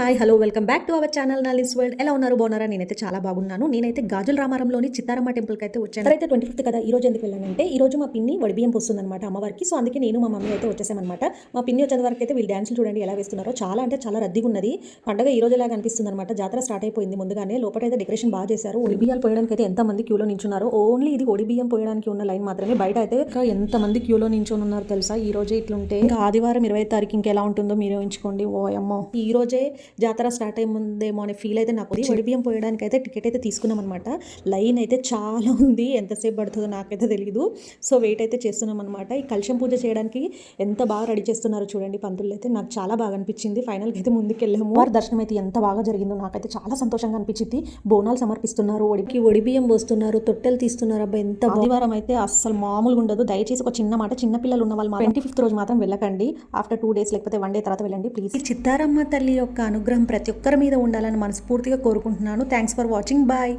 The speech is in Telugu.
Hi hello welcome back to our channel నాలిన్స్ వరల్డ్. ఎలా ఉన్నారు, బాగున్నారా? నేనైతే చాలా బాగున్నాను. నేనైతే గాజుల రామారంలోని చిత్తారమ్మ టెంపుల్కి అయితే వచ్చాను. అయితే 25th కదా, ఈ రోజు ఎందుకు వెళ్ళానంటే ఈ రోజు మా పిన్ని వడిబియ్యం పోస్తుందన్నమాట అమ్మవారికి. సో అందుకే నేను మా మమ్మీ అయితే వచ్చేసామన్నమాట. మా పిన్ని వచ్చేంత వరకు అయితే వీళ్ళు డ్యాన్సులు చూడండి ఎలా వేస్తున్నారో. చాలా అంటే చాలా రద్దీగా ఉన్నది. పండగ ఈ రోజు లాగా అనిపిస్తుంది అనమాట. జాతర స్టార్ట్ అయిపోయింది ముందుగానే. లోపల అయితే డెకరేషన్ బాగా చేశారు. ఒడిబియ్యాలు పోయడానికి అయితే ఎంత మంది క్యూలో నించున్నారు. ఓన్లీ ఇది ఒడిబియ్యం పోయడానికి ఉన్న లైన్ మాత్రమే. బయట అయితే ఇంకా ఎంత మంది క్యూలో నించొని ఉన్నారు తెలుసా. ఈ రోజే ఇట్లుంటే ఇంకా ఆదివారం 20వ తారీఖు ఇంకెలా ఉంటుందో మీరే ఊహించుకోండి. ఓ అమ్మో, ఈ రోజే జాతర స్టార్ట్ అయ్యే ముందేమో అనే ఫీల్ అయితే నాకు. వడిబియ్యం పోయడానికి అయితే టికెట్ అయితే తీసుకున్నాం అనమాట. లైన్ అయితే చాలా ఉంది. ఎంతసేపు పడుతుందో నాకైతే తెలియదు. సో వెయిట్ అయితే చేస్తున్నాం అనమాట. ఈ కలశం పూజ చేయడానికి ఎంత బాగా రెడీ చేస్తున్నారో చూడండి పంతులు అయితే. నాకు చాలా బాగా అనిపించింది. ఫైనల్కి అయితే ముందుకెళ్ళాము. వారి దర్శనం అయితే ఎంత బాగా జరిగిందో నాకైతే చాలా సంతోషంగా అనిపించింది. బోనాలు సమర్పిస్తున్నారు, ఒడిబియ్యం పోస్తున్నారు, తొట్టెలు తీస్తున్నారు. అబ్బా ఎంత ఆదివారం అయితే అస్సలు మామూలుగా ఉండదు. దయచేసి ఒక చిన్న మాట, చిన్న పిల్లలు ఉన్న వాళ్ళు 25th రోజు మాత్రం వెళ్ళకండి. ఆఫ్టర్ 2 days లేకపోతే 1 day తర్వాత వెళ్ళండి ప్లీజ్. ఈ చిత్తారమ్మ తల్లి యొక్క అనుగ్రహం ప్రతి ఒక్కరి మీద ఉండాలని మనస్ఫూర్తిగా కోరుకుంటున్నాను. Thanks for watching. బాయ్.